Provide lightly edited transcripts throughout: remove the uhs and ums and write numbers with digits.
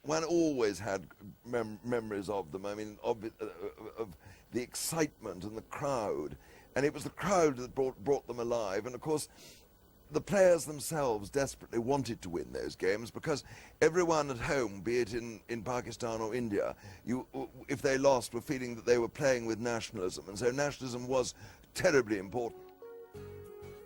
One always had memories of them. I mean, of the excitement and the crowd. And it was the crowd that brought them alive. And of course, the players themselves desperately wanted to win those games because everyone at home, be it in Pakistan or India, if they lost, were feeling that they were playing with nationalism. And so nationalism was terribly important.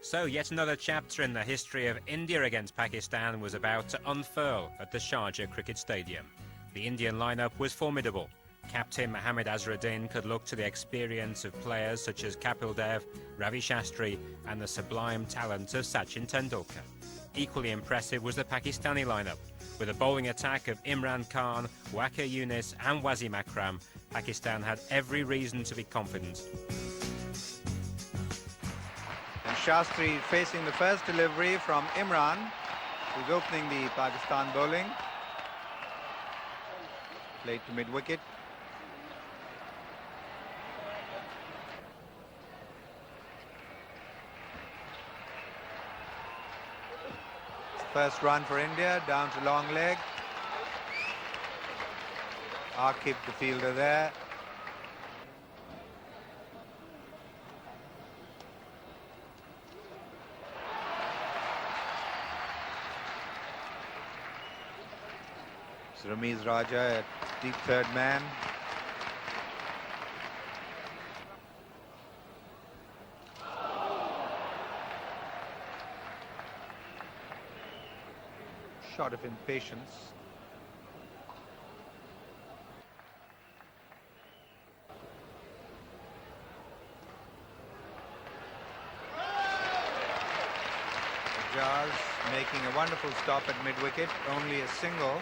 So yet another chapter in the history of India against Pakistan was about to unfurl at the Sharjah Cricket Stadium. The Indian lineup was formidable. Captain Mohammad Azharuddin could look to the experience of players such as Kapil Dev, Ravi Shastri and the sublime talent of Sachin Tendulkar. Equally impressive was the Pakistani lineup. With a bowling attack of Imran Khan, Waqar Younis and Wasim Akram, Pakistan had every reason to be confident. And Shastri facing the first delivery from Imran, who's opening the Pakistan bowling. Played to mid-wicket. First run for India, down to long leg. Akib, the fielder there. Ramiz Raja at deep third man. Shot of impatience. Jazz making a wonderful stop at mid-wicket, only a single.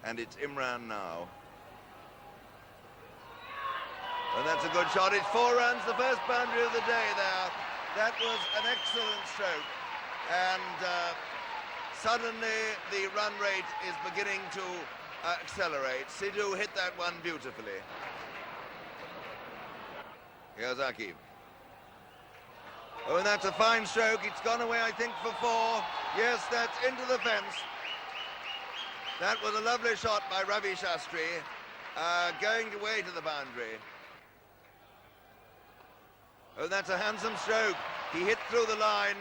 And it's Imran now. And that's a good shot. It's 4 runs, the first boundary of the day there. That was an excellent stroke. And suddenly the run rate is beginning to accelerate. Sidhu hit that one beautifully. Here's Akib. Oh, and that's a fine stroke. It's gone away, I think, for 4. Yes, that's into the fence. That was a lovely shot by Ravi Shastri, going away to the boundary. Oh, that's a handsome stroke. He hit through the line,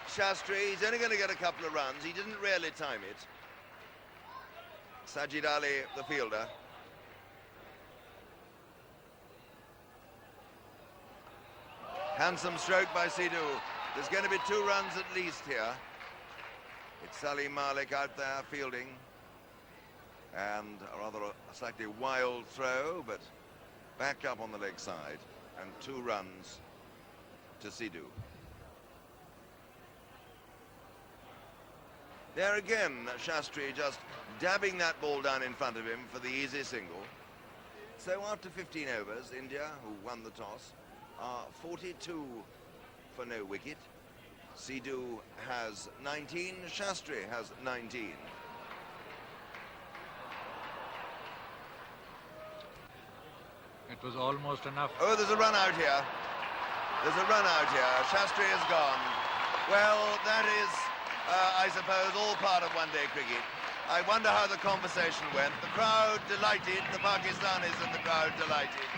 Shastri. He's only going to get a couple of runs. He didn't really time it. Sajid Ali, the fielder. Handsome stroke by Sidhu. There's going to be 2 runs at least here. It's Salim Malik out there fielding. And a rather slightly wild throw, but back up on the leg side. And 2 runs to Sidhu. There again, Shastri just dabbing that ball down in front of him for the easy single. So after 15 overs, India, who won the toss, are 42 for no wicket. Sidhu has 19, Shastri has 19. It was almost enough. Oh, there's a run out here. There's a run out here. Shastri is gone. Well, that is, I suppose, all part of one-day cricket. I wonder how the conversation went. The crowd delighted, the Pakistanis in the crowd delighted.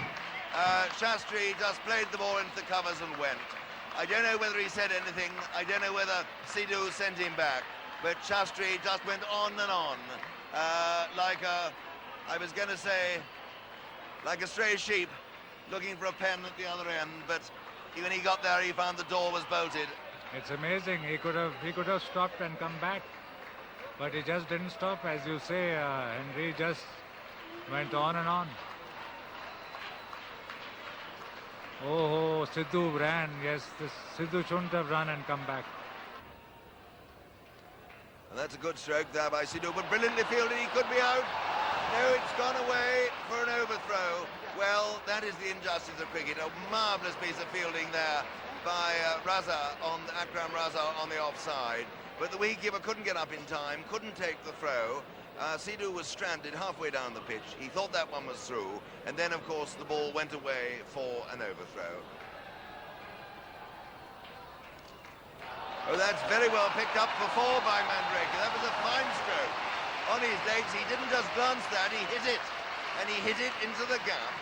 Shastri just played the ball into the covers and went. I don't know whether he said anything. I don't know whether Sidhu sent him back. But Shastri just went on and on. Like a, I was going to say, like a stray sheep looking for a pen at the other end. But when he got there, he found the door was bolted. It's amazing. He could have stopped and come back. But he just didn't stop. As you say, Henry just went on and on. Oh, Sidhu ran. Yes, Sidhu shouldn't have run and come back. And that's a good stroke there by Sidhu, but brilliantly fielded. He could be out. No, it's gone away for an overthrow. Well, that is the injustice of cricket. A marvellous piece of fielding there by Akram Raza on the offside. But the wicketkeeper couldn't get up in time, couldn't take the throw. Sidhu was stranded halfway down the pitch. He thought that one was through. And then, of course, the ball went away for an overthrow. Oh, that's very well picked up for four by Mandrake. That was a fine stroke. On his legs, he didn't just glance that, he hit it. And he hit it into the gap.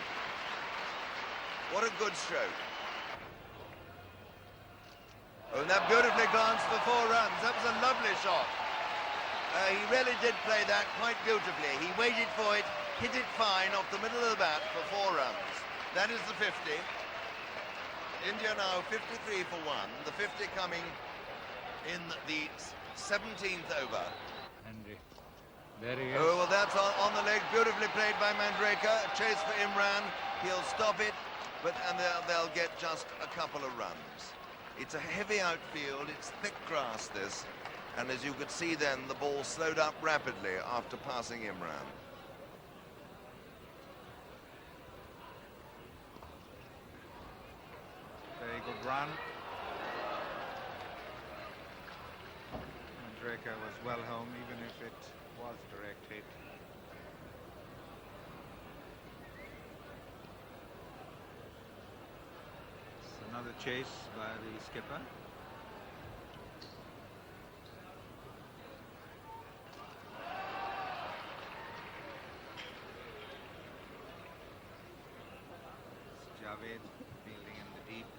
What a good stroke. Oh, and that beautifully glanced for 4 runs. That was a lovely shot. He really did play that quite beautifully. He waited for it, hit it fine off the middle of the bat for 4 runs. That is the 50. India now 53 for 1. The 50 coming in the 17th over. Henry. There he is. Oh, well, that's on the leg, beautifully played by Mandrake. A chase for Imran. He'll stop it, and they'll get just a couple of runs. It's a heavy outfield. It's thick grass, this. And as you could see then, the ball slowed up rapidly after passing Imran. Very good run. Mandrake was well home, even if it was direct hit. It's another chase by the skipper. It's Javed fielding in the deep.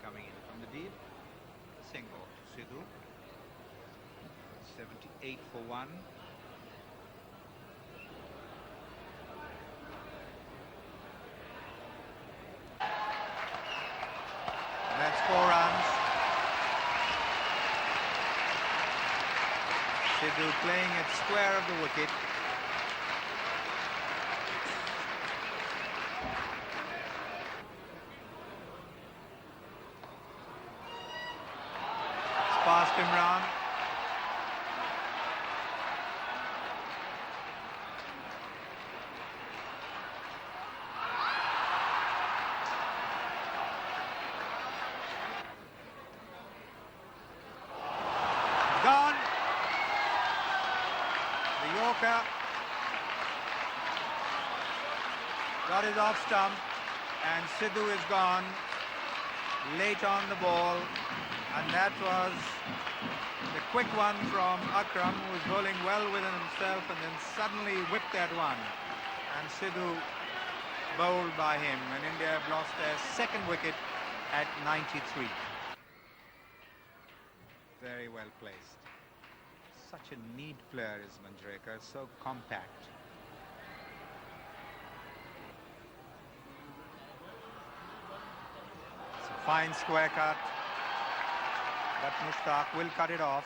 Coming in from the deep. Single to Sidhu. 78 for 1. And that's 4 runs. Sidhu playing it square of the wicket. Past Imran. Gone. The Yorker got his off stump, and Sidhu is gone late on the ball. And that was the quick one from Akram, who was bowling well within himself, and then suddenly whipped that one. And Sidhu bowled by him, and India have lost their 2nd wicket at 93. Very well placed. Such a neat player is Manjrekar, so compact. It's a fine square cut. But Mushtaq will cut it off.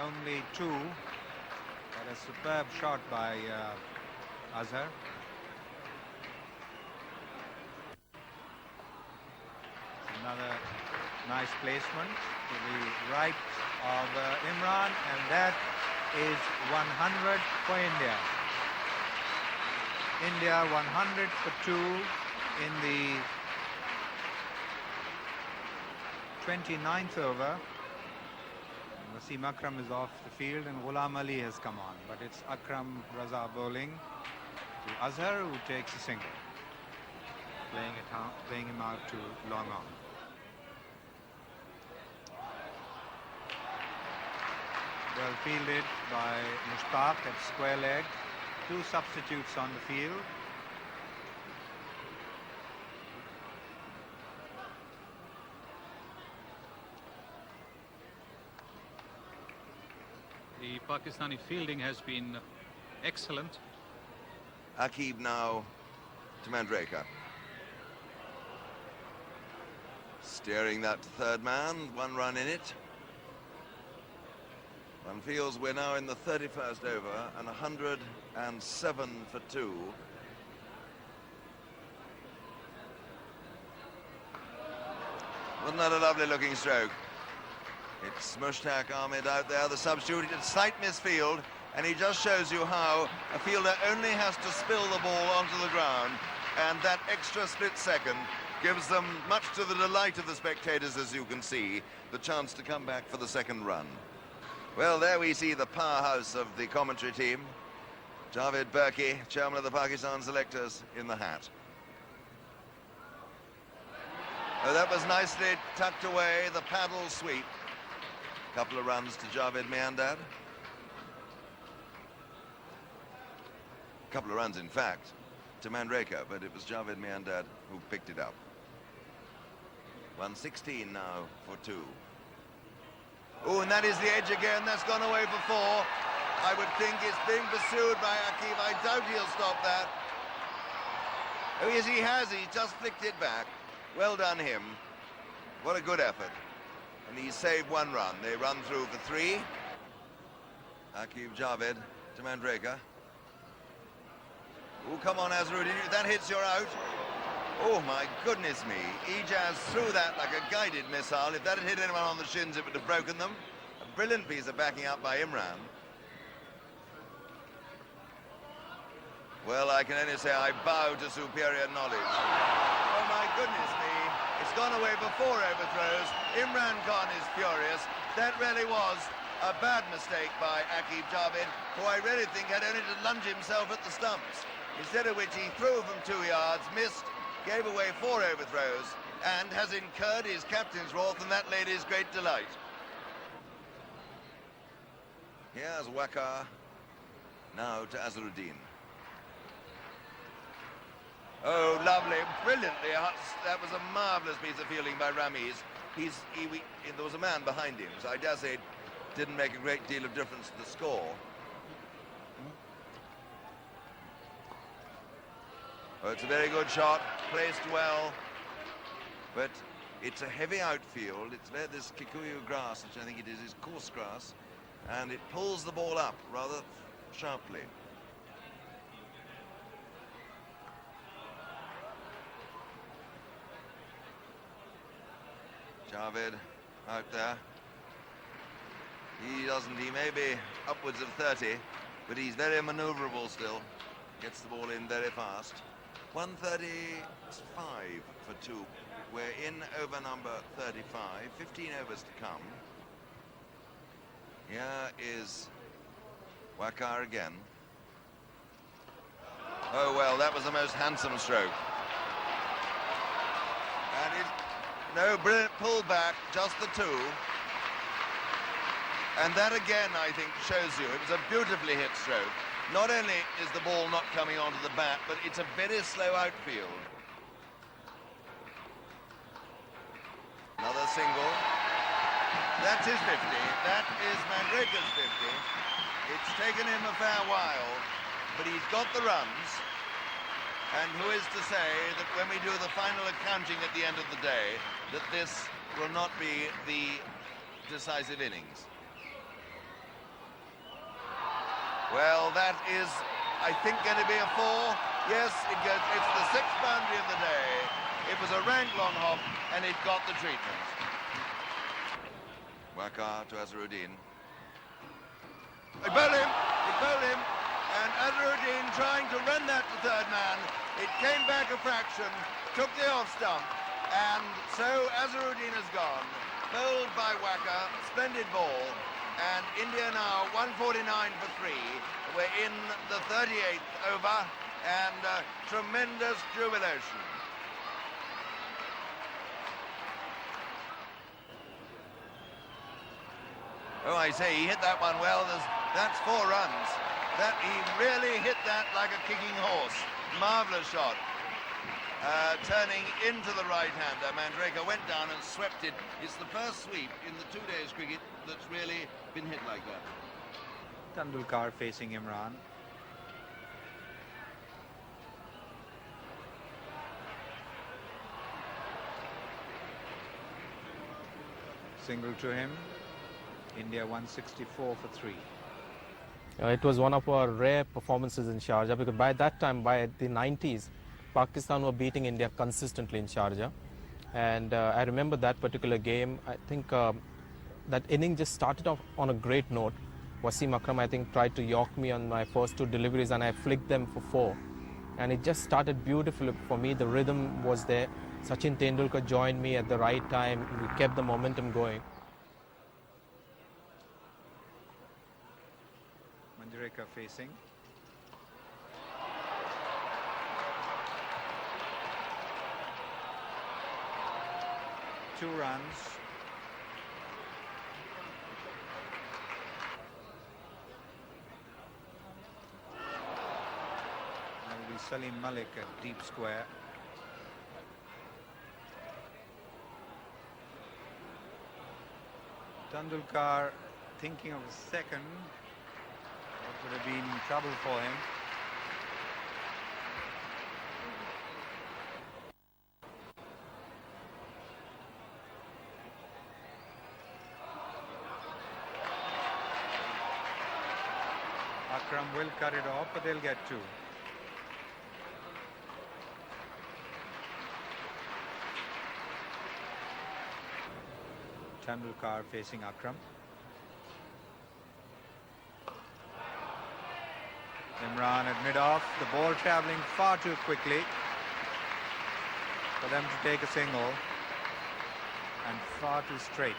Only 2. But a superb shot by Azhar. Another nice placement to the right of Imran, and that is 100 for India. India 100 for 2 in the 29th over. Wasim Akram is off the field and Ghulam Ali has come on, but it's Akram Raza bowling to Azhar, who takes a single, playing him out to long on. Well fielded by Mushtaq at square leg. 2 substitutes on the field. The Pakistani fielding has been excellent. Aqib now to Mandrake. Steering that 3rd man, 1 run in it. One feels we're now in the 31st over and 107 for 2. Wasn't that a lovely looking stroke? It's Mushtaq Ahmed out there, the substitute. It's slight misfield, and he just shows you how a fielder only has to spill the ball onto the ground, and that extra split second gives them, much to the delight of the spectators, as you can see, the chance to come back for the second run. Well, there we see the powerhouse of the commentary team. Javed Burki, chairman of the Pakistan selectors, in the hat. Oh, that was nicely tucked away, the paddle sweep. Couple of runs to Javed Miandad. Couple of runs, in fact, to Mandraker, but it was Javed Miandad who picked it up. 116 now for 2. Oh, and that is the edge again. That's gone away for 4. I would think it's being pursued by Akif. I doubt he'll stop that. Oh, yes, he has. He just flicked it back. Well done him. What a good effort. And he saved 1 run. They run through for 3. Akif Javed to Mandraker. Oh, come on, Azharuddin. If that hits, you're out. Oh, my goodness me. Ijaz threw that like a guided missile. If that had hit anyone on the shins, it would have broken them. A brilliant piece of backing up by Imran. Well, I can only say I bow to superior knowledge. Oh, my goodness me. It's gone away for 4 overthrows. Imran Khan is furious. That really was a bad mistake by Akif Javed, who I really think had only to lunge himself at the stumps. Instead of which he threw from 2 yards, missed, gave away 4 overthrows, and has incurred his captain's wrath and that lady's great delight. Here's Waqar, now to Azharuddin. Oh, lovely, brilliantly. That was a marvellous piece of fielding by Ramiz. There was a man behind him, so I dare say it didn't make a great deal of difference to the score. Oh, it's a very good shot, placed well, but it's a heavy outfield. It's where this Kikuyu grass, which I think it is coarse grass, and it pulls the ball up rather sharply. Javed out there. He may be upwards of 30, but he's very maneuverable still. Gets the ball in very fast. 135 for 2. We're in over number 35. 15 overs to come. Here is Waqar again. Oh, well, that was the most handsome stroke. And no, brilliant pullback, just the 2. And that again, I think, shows you it was a beautifully hit stroke. Not only is the ball not coming onto the bat, but it's a very slow outfield. Another single. That's his 50. That is Mandraker's 50. It's taken him a fair while, but he's got the runs. And who is to say that when we do the final accounting at the end of the day, that this will not be the decisive innings? Well, that is, I think, going to be a 4. Yes, it's the 6th boundary of the day. It was a rank long hop, and it got the treatment. Waqar to Azharuddin. They bowl him, and Azharuddin trying to run that to third man. It came back a fraction, took the off stump, and so Azharuddin has gone. Bowled by Waqar, splendid ball. And India now 149 for 3. We're in the 38th over, and tremendous jubilation. Oh, I say, he hit that one well. That's 4 runs. He really hit that like a kicking horse. Marvellous shot. Turning into the right-hander. Mandraker went down and swept it. It's the first sweep in the 2 days cricket that's really been hit like that. Tendulkar facing Imran. Single to him. India 164 for 3. It was one of our rare performances in Sharjah because by that time, by the 90s, Pakistan were beating India consistently in Sharjah. And I remember that particular game. I think that inning just started off on a great note. Wasim Akram, I think, tried to york me on my first 2 deliveries and I flicked them for 4. And it just started beautifully for me. The rhythm was there. Sachin Tendulkar joined me at the right time. We kept the momentum going. Manjrekar facing. Two runs. That will be Salim Malik at deep square. Tendulkar thinking of a second. That would have been trouble for him. Akram will cut it off, but they'll get 2. Tendulkar facing Akram. Imran at mid-off, the ball travelling far too quickly for them to take a single and far too straight.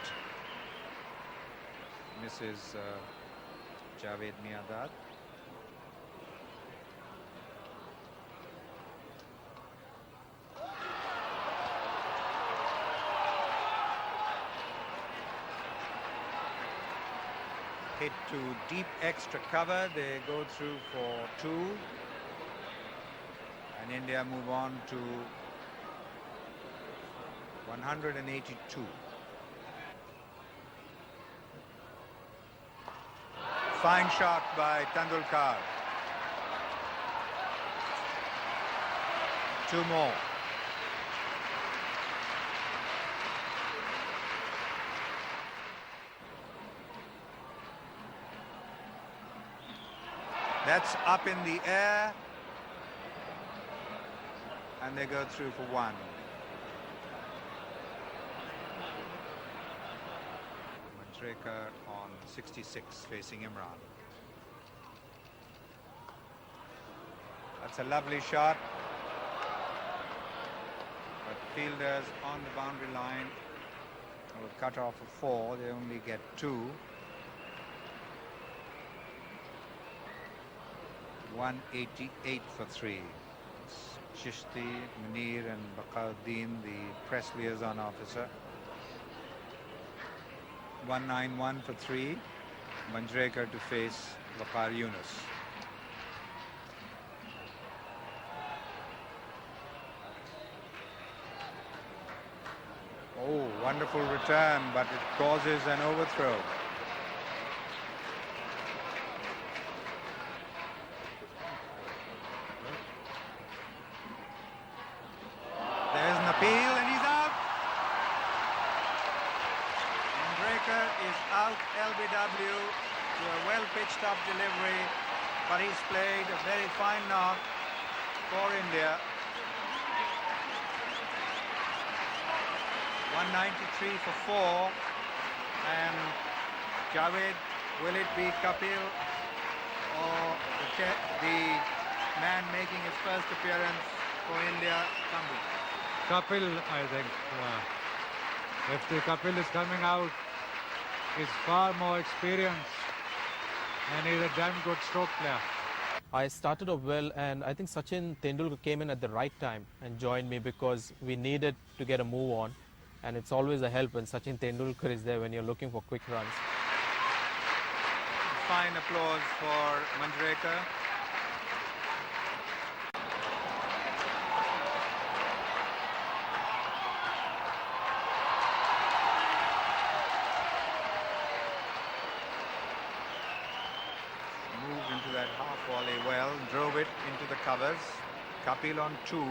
Misses Javed Miadad. Hit to deep extra cover, they go through for 2 and India move on to 182. Fine shot by Tendulkar. 2 more. That's up in the air and they go through for 1. Manjrekar on 66 facing Imran. That's a lovely shot, but fielders on the boundary line will cut off a 4. They only get 2. 188 for 3. Chishti, Munir and Baqauddin, the press liaison officer. 191 for 3. Manjrekar to face Waqar Yunus. Oh, wonderful return, but it causes an overthrow. There's an appeal and he's out. Manjrekar is out LBW to a well-pitched up delivery, but he's played a very fine knock for India. 193 for 4, and Javed, will it be Kapil or the man making his first appearance for India, Kambu? Kapil, I think. If the Kapil is coming out, he's far more experienced and he's a damn good stroke player. I started off well, and I think Sachin Tendulkar came in at the right time and joined me because we needed to get a move on. And it's always a help when Sachin Tendulkar is there when you're looking for quick runs. Fine applause for Manjrekar. Moved into that half volley well, drove it into the covers. Kapil on 2.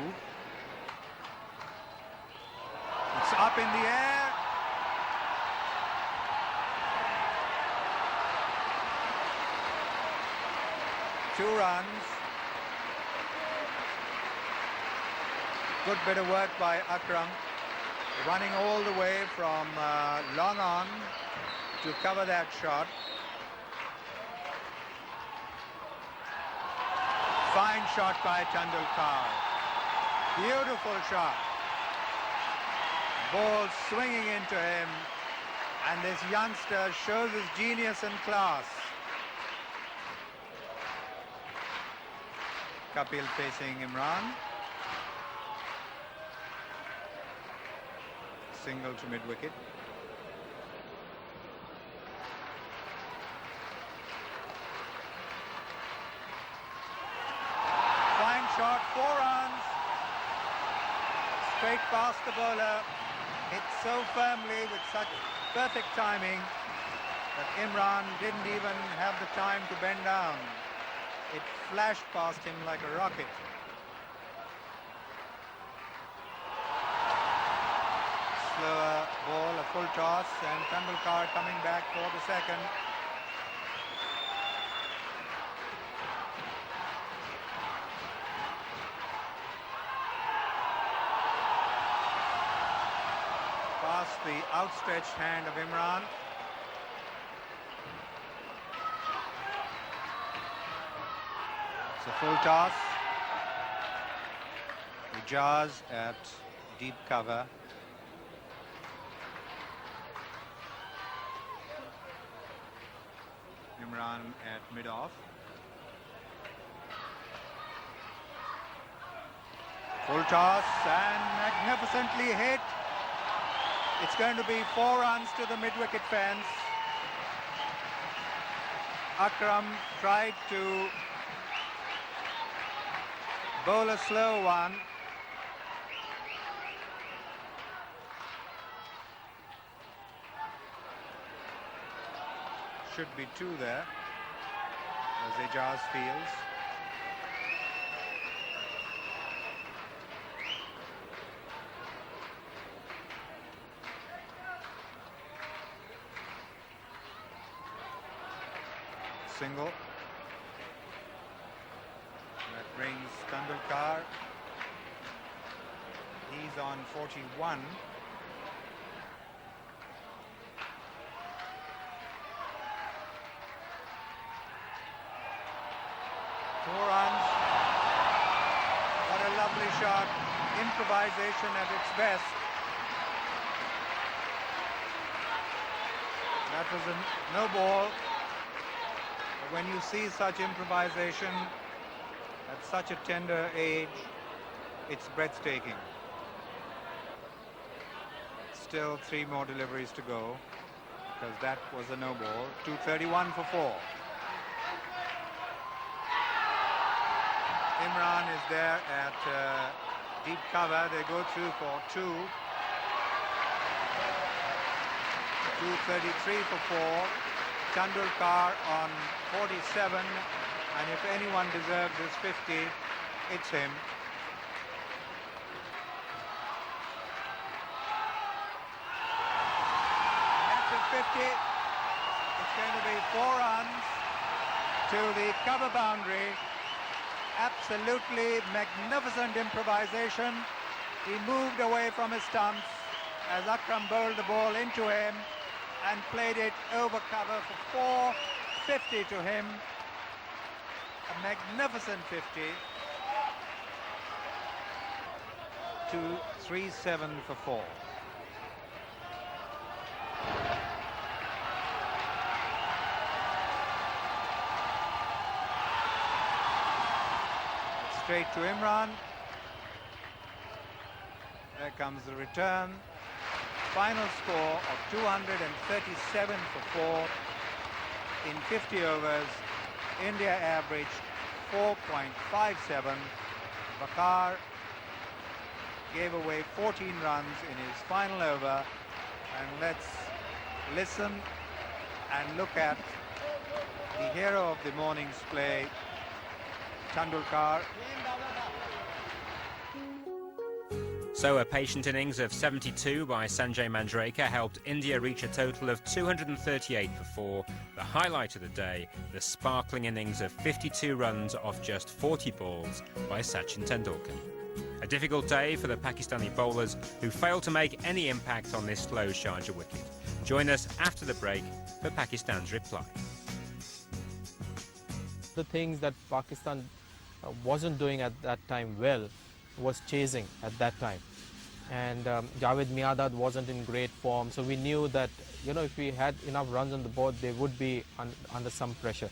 It's up in the air. 2 runs. Good bit of work by Akram, running all the way from long on to cover that shot. Fine shot by Tendulkar. Beautiful shot. Ball swinging into him, and this youngster shows his genius and class. Kapil facing Imran. Single to mid-wicket. Fine shot, 4 runs. Straight past the bowler. Hit so firmly with such perfect timing that Imran didn't even have the time to bend down. It flashed past him like a rocket. Slower ball, a full toss, and Tendulkar coming back for the second. Past the outstretched hand of Imran. It's a full toss. Ijaz at deep cover. Imran at mid-off. Full toss and magnificently hit. It's going to be 4 runs to the mid-wicket fence. Akram tried to bowl a slow one. Should be 2 there, as Ijaz feels. Single. That brings Tendulkar. He's on 41. What a lovely shot. Improvisation at its best. That was a no ball. But when you see such improvisation at such a tender age, it's breathtaking. Still 3 more deliveries to go, because that was a no ball. 231 for 4. Imran is there at deep cover. They go through for 2. 233 for 4. Tendulkar on 47. And if anyone deserves his 50, it's him. That's his 50. It's going to be 4 runs to the cover boundary. Absolutely magnificent improvisation. He moved away from his stumps as Akram bowled the ball into him and played it over cover for 4. 50 to him. A magnificent 50. 237 for 4. Straight to Imran. There comes the return. Final score of 237 for 4. In 50 overs, India averaged 4.57. Bakar gave away 14 runs in his final over. And let's listen and look at the hero of the morning's play, Tendulkar. So a patient innings of 72 by Sanjay Manjrekar helped India reach a total of 238 for 4. The highlight of the day, the sparkling innings of 52 runs off just 40 balls by Sachin Tendulkar. A difficult day for the Pakistani bowlers who failed to make any impact on this slow Sharjah wicket. Join us after the break for Pakistan's reply. The things that Pakistan wasn't doing at that time well was chasing at that time. And Javed Miandad wasn't in great form, so we knew that, you know, if we had enough runs on the board, they would be under some pressure.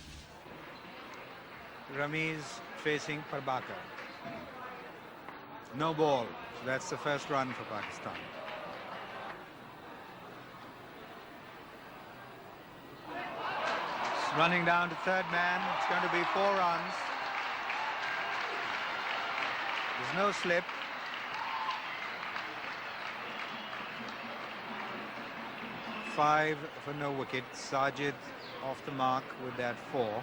Ramiz facing Parbakar. No ball. So that's the first run for Pakistan. It's running down to third man. It's going to be 4 runs. There's no slip. Five for no wicket. Sajid off the mark with that 4.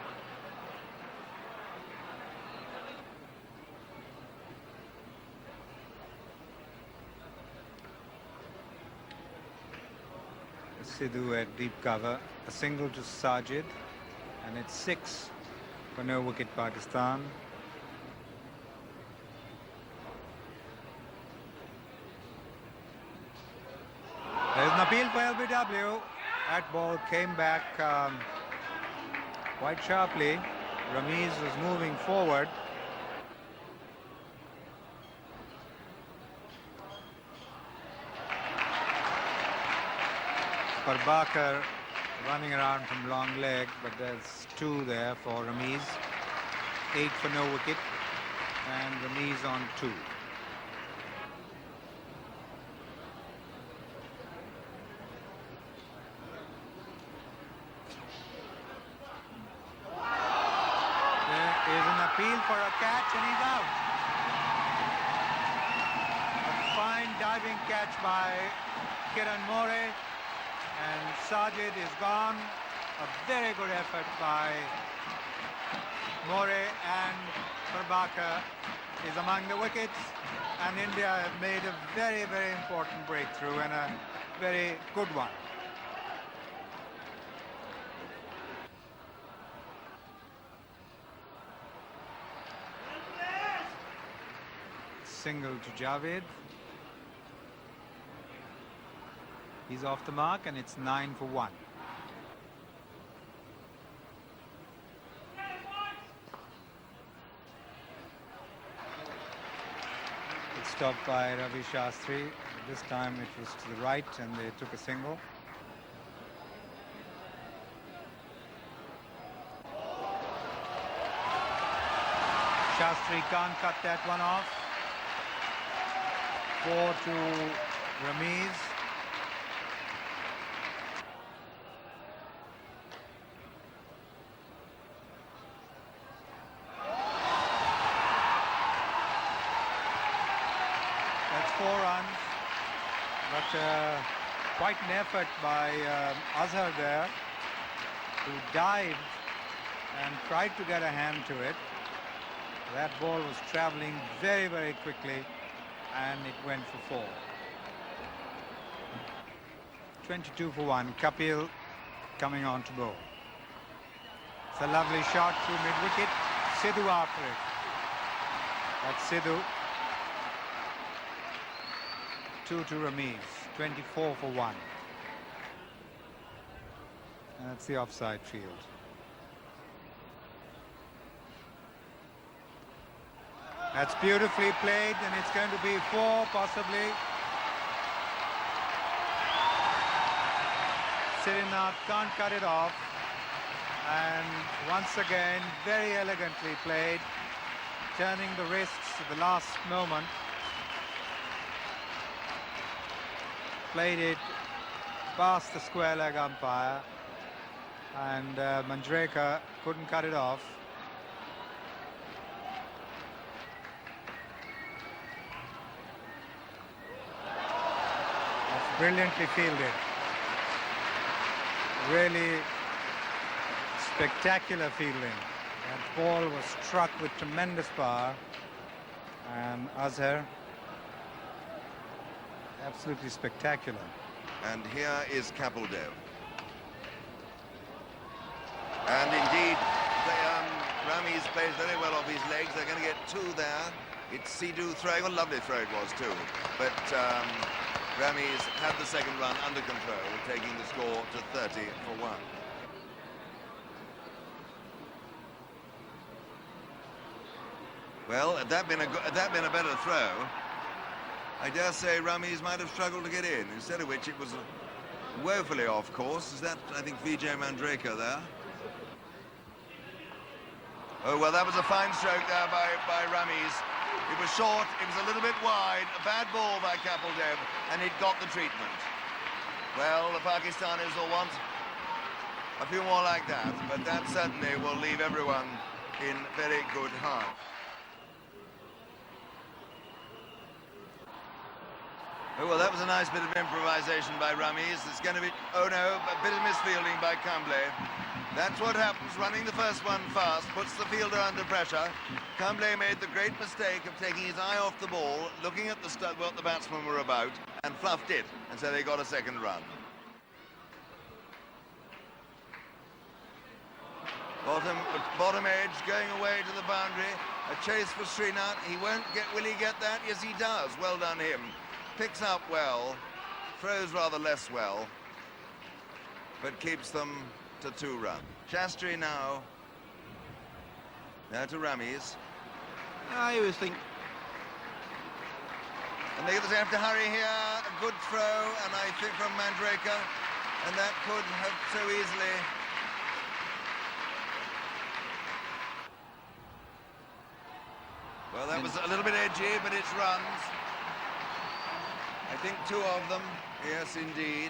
Sidhu at deep cover. A single to Sajid. And it's 6 for no wicket Pakistan. There's an appeal for LBW. That ball came back quite sharply. Ramiz was moving forward. Parbakar running around from long leg, but there's 2 there for Ramiz. 8 for no wicket, and Ramiz on 2. There is an appeal for a catch, and he's out. A fine diving catch by Kiran More. And Sajid is gone. A very good effort by More, and Parbakar is among the wickets. And India have made a very, very important breakthrough, and a very good one. Single to Javed. He's off the mark, and it's 9 for 1. It's stopped by Ravi Shastri. This time it was to the right, and they took a single. Shastri can't cut that one off. 4 to Ramiz. That's 4 runs, but quite an effort by Azhar there, who dived and tried to get a hand to it. That ball was traveling very, very quickly, and it went for 4. 22 for 1. Kapil coming on to bowl. It's a lovely shot through mid-wicket. Sidhu after it. That's Sidhu. 2 to Ramiz. 24 for 1. And that's the offside field. That's beautifully played, and it's going to be 4 possibly. Srinath can't cut it off, and once again very elegantly played, turning the wrists at the last moment. Played it past the square leg umpire, and Manjrekar couldn't cut it off. That's brilliantly fielded. Really spectacular fielding. That ball was struck with tremendous power, and Azhar Absolutely spectacular. And here is Kapil Dev. And indeed, Rami's plays very well off his legs. They're going to get two there. It's Sidhu throwing. A lovely throw it was too. But Rami's had the second run under control, taking the score to 30 for 1. Well, had that been a better throw, I dare say Rami's might have struggled to get in. Instead of which it was woefully off course. Is that, I think, Vijay Mandraker there? Oh, well, that was a fine stroke there by Rami's. It was short, it was a little bit wide, a bad ball by Kapil Dev, and it got the treatment. Well, the Pakistanis will want a few more like that, but that certainly will leave everyone in very good heart. Oh, well, that was a nice bit of improvisation by Rami's. It's going to be, oh no, a bit of misfielding by Kamble. That's what happens, running the first one fast, puts the fielder under pressure. Kamble made the great mistake of taking his eye off the ball, looking at what the batsmen were about, and fluffed it, and so they got a second run. Bottom edge, going away to the boundary, a chase for Srinath. Will he get that? Yes, he does. Well done him. Picks up well, throws rather less well, but keeps them to 2 runs. Shastri now to Rami's. I always think... And they have to hurry here. A good throw, and I think from Mandraker, and that could have so easily... Well, that was a little bit edgy, but it's runs. I think 2 of them, yes, indeed.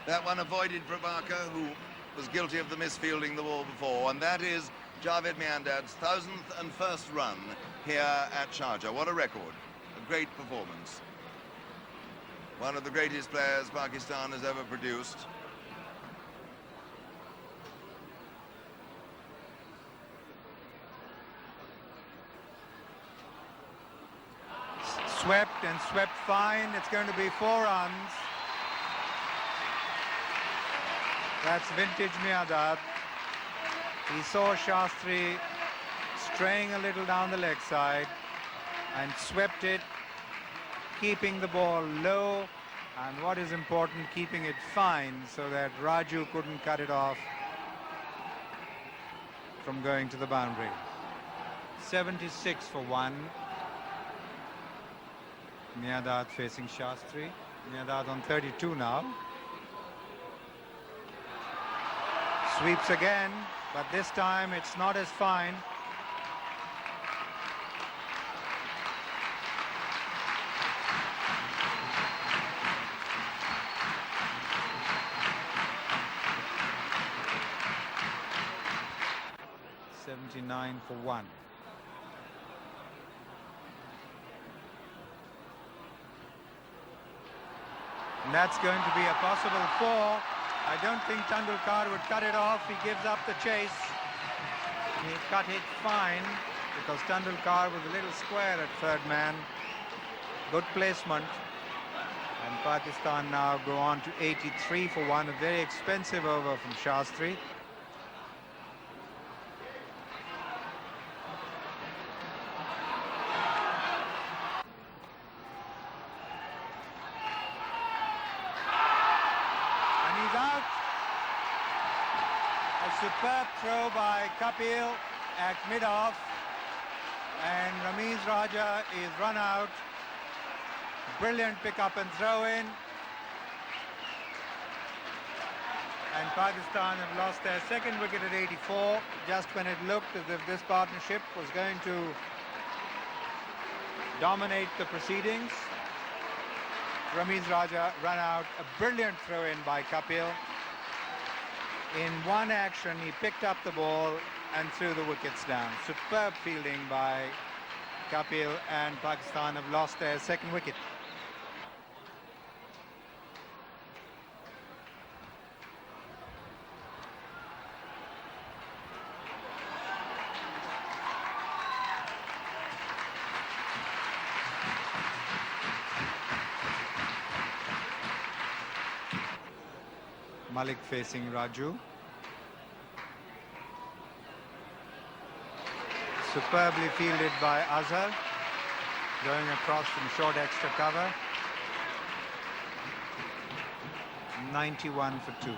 That one avoided Prabhakar, who was guilty of the misfielding the ball before, and that is Javed Miandad's 1001st run here at Sharjah. What a record, a great performance. One of the greatest players Pakistan has ever produced. Swept and swept fine. It's going to be 4 runs. That's vintage Miandad. He saw Shastri straying a little down the leg side and swept it, keeping the ball low, and what is important, keeping it fine so that Raju couldn't cut it off from going to the boundary. 76 for 1. Miandad facing Shastri. Miandad on 32 now. Sweeps again, but this time it's not as fine. $79 for 1. And that's going to be a possible 4. I don't think Tendulkar would cut it off. He gives up the chase. He cut it fine because Tendulkar was a little square at third man. Good placement. And Pakistan now go on to 83 for 1. A very expensive over from Shastri. Superb throw by Kapil at mid-off, and Ramiz Raja is run out. Brilliant pick-up and throw-in. And Pakistan have lost their second wicket at 84, just when it looked as if this partnership was going to dominate the proceedings. Ramiz Raja run out. A brilliant throw-in by Kapil. In one action, he picked up the ball and threw the wickets down. Superb fielding by Kapil, and Pakistan have lost their second wicket. Malik facing Raju. Superbly fielded by Azhar, going across from short extra cover. 91 for 2.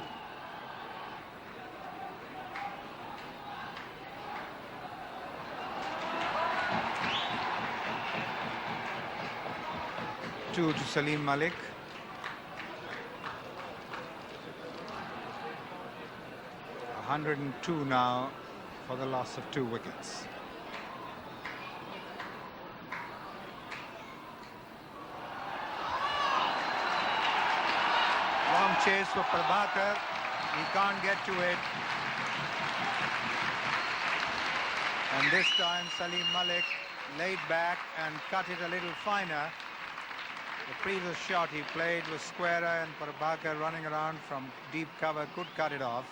Two to Salim Malik. A 102 now for the loss of 2 wickets. Long chase for Prabhakar. He can't get to it. And this time Salim Malik laid back and cut it a little finer. The previous shot he played was squarer, and Prabhakar running around from deep cover could cut it off.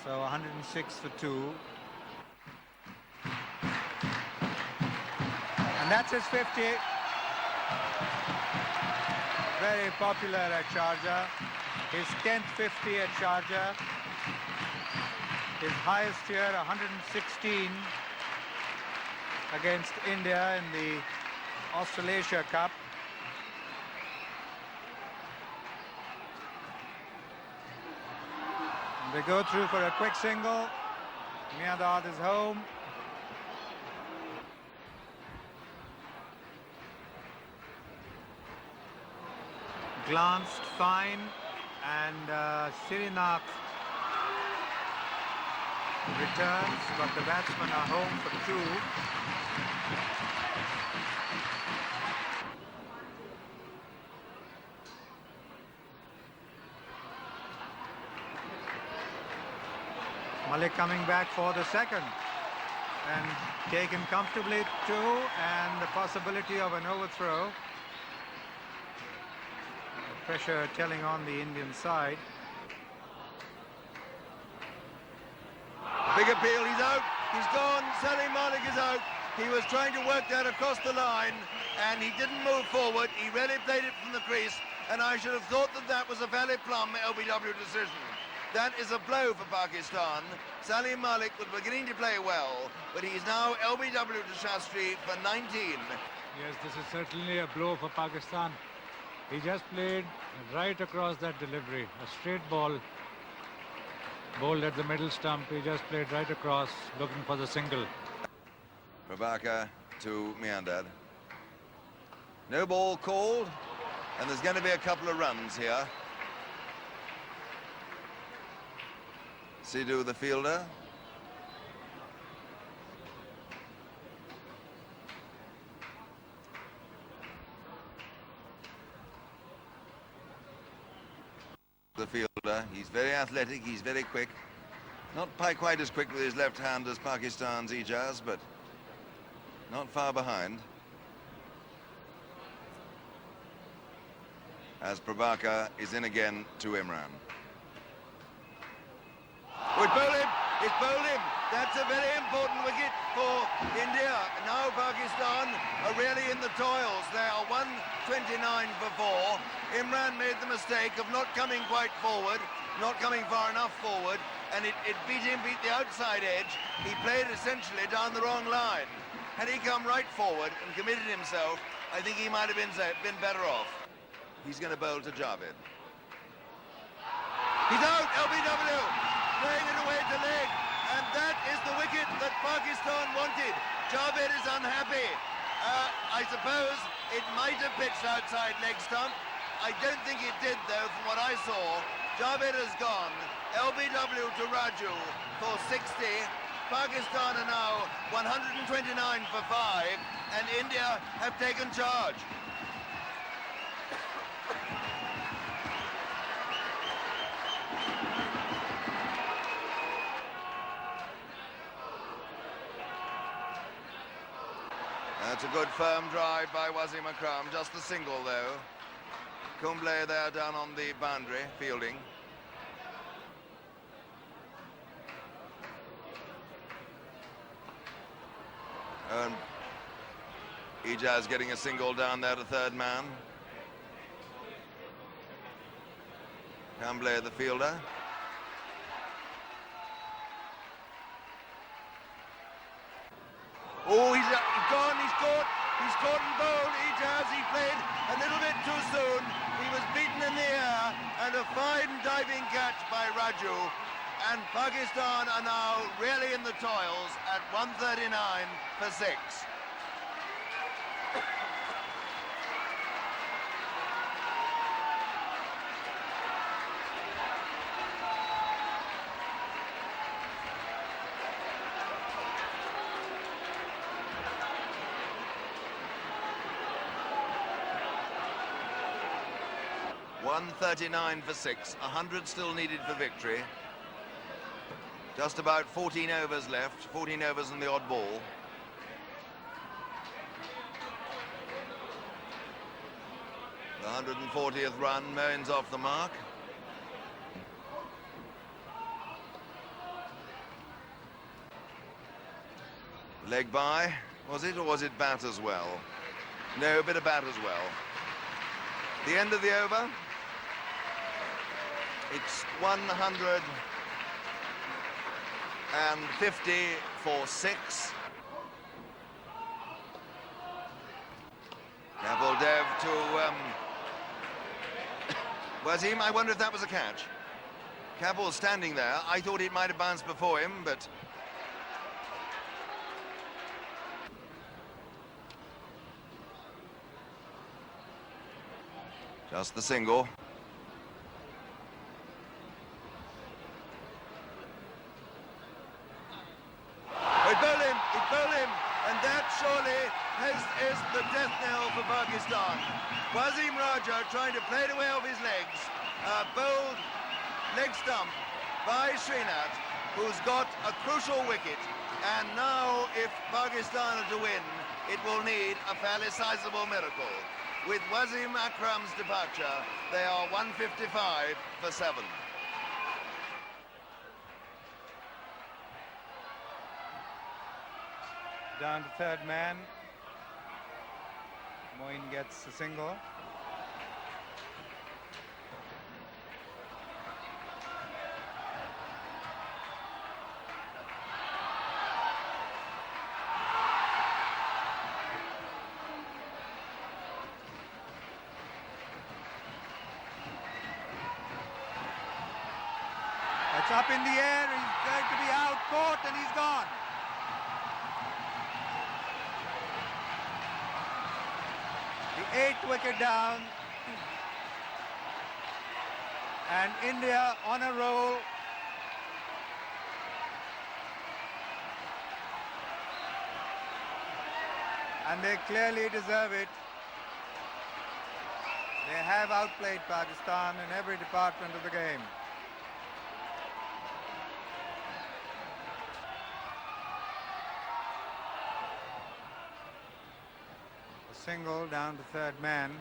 So 106 for 2. And that's his 50. Very popular at Sharjah. His 10th 50 at Sharjah. His highest here, 116 against India in the Australasia Cup. And they go through for a quick single. Miandad is home. Glanced fine, and Srinath returns, but the batsmen are home for 2. Malik coming back for the second and taken comfortably 2, and the possibility of an overthrow. Pressure telling on the Indian side. Big appeal, he's out, he's gone, Salim Malik is out. He was trying to work that across the line and he didn't move forward. He really played it from the crease, and I should have thought that that was a fairly plumb LBW decision. That is a blow for Pakistan. Salim Malik was beginning to play well, but he's now LBW to Shastri for 19. Yes, this is certainly a blow for Pakistan. He just played right across that delivery, a straight ball, bowled at the middle stump. He just played right across, looking for the single. Prabhakar to Miandad. No ball called, and there's going to be a couple of runs here. Sidhu, the fielder. The fielder, he's very athletic, he's very quick. Not quite as quick with his left hand as Pakistan's Ijaz, but not far behind. As Prabhakar is in again to Imran. Would bowl him, it's bowled him. That's a very important wicket for India. Now Pakistan are really in the toils. They are 129 for 4. Imran made the mistake of not coming quite forward, not coming far enough forward, and it beat the outside edge. He played essentially down the wrong line. Had he come right forward and committed himself, I think he might have been better off. He's going to bowl to Javed. He's out, LBW, playing it away to leg, and that is the wicket that Pakistan wanted. Javed is unhappy. I suppose it might have pitched outside leg stump. I don't think it did, though, from what I saw. Javed has gone. LBW to Raju for 60. Pakistan are now 129 for 5, and India have taken charge. That's a good firm drive by Wasim Akram, just a single though. Kumble there down on the boundary, fielding. Ijaz getting a single down there to third man. Cambley, the fielder. Oh, he's gone, he's caught and bowled. He played a little bit too soon. He was beaten in the air, and a fine diving catch by Raju. And Pakistan are now really in the toils at 139 for 6. $139 for 6, 100 still needed for victory. Just about 14 overs left, 14 overs and the odd ball. The 140th run, Moen's off the mark. Leg by, was it, or was it bat as well? No, a bit of bat as well. The end of the over. It's 150 for 6. Kapil Dev to Wasim. I wonder if that was a catch. Kapil standing there. I thought it might have bounced before him, but just the single. Surely is the death knell for Pakistan. Wasim Raja trying to play it away off his legs. Bowled leg stump by Srinath, who's got a crucial wicket. And now, if Pakistan are to win, it will need a fairly sizable miracle. With Wasim Akram's departure, they are 155 for 7. Down to third man. Moeen gets a single. It's up in the air. He's going to be out, caught, and he's gone. The 8th wicket down, and India on a roll. And they clearly deserve it. They have outplayed Pakistan in every department of the game. Single down to third man.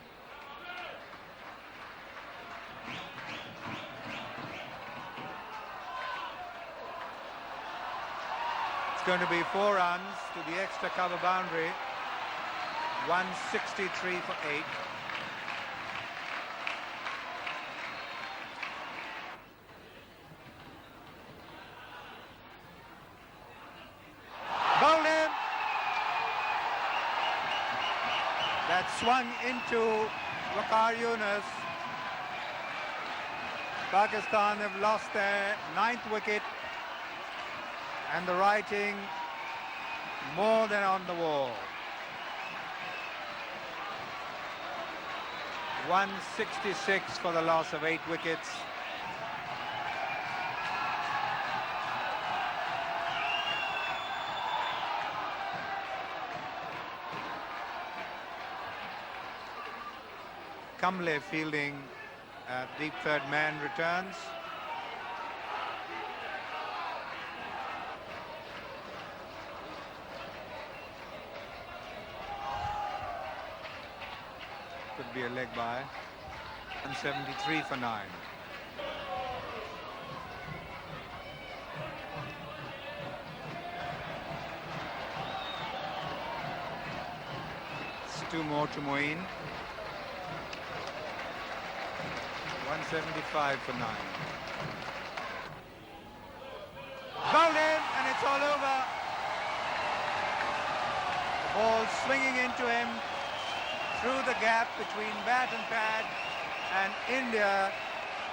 It's going to be 4 runs to the extra cover boundary. 163 for 8. That swung into Waqar Yunus. Pakistan have lost their 9th wicket, and the writing more than on the wall. 166 for the loss of 8 wickets. Cambley fielding, deep third man returns. Could be a leg by. 173 for 9. It's 2 more to Moeen. 175 for 9. Bowled in, and it's all over. The ball swinging into him through the gap between bat and pad, and India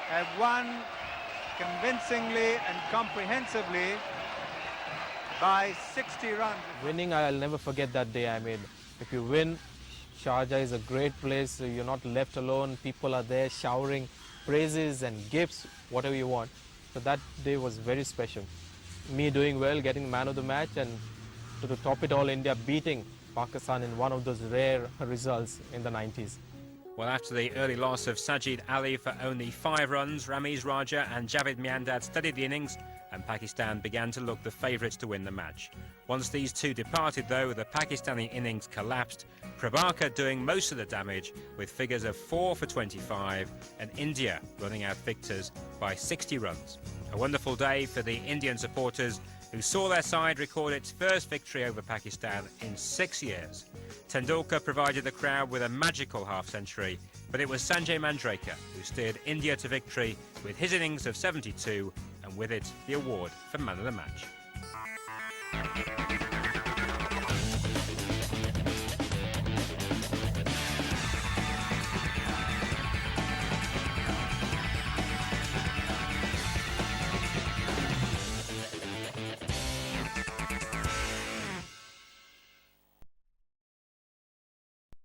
have won convincingly and comprehensively by 60 runs. Winning, I'll never forget that day. I mean, if you win, Sharjah is a great place. You're not left alone. People are there showering praises and gifts, whatever you want. So that day was very special. Me doing well, getting man of the match, and to top it all, India beating Pakistan in one of those rare results in the 90s. Well, after the early loss of Sajid Ali for only 5 runs, Ramiz Raja and Javed Miandad steadied the innings, and Pakistan began to look the favourites to win the match. Once these two departed, though, the Pakistani innings collapsed, Prabhakar doing most of the damage with figures of 4 for 25, and India running out victors by 60 runs. A wonderful day for the Indian supporters, who saw their side record its first victory over Pakistan in 6 years. Tendulkar provided the crowd with a magical half-century, but it was Sanjay Manjrekar who steered India to victory with his innings of 72, and with it the award for man of the match.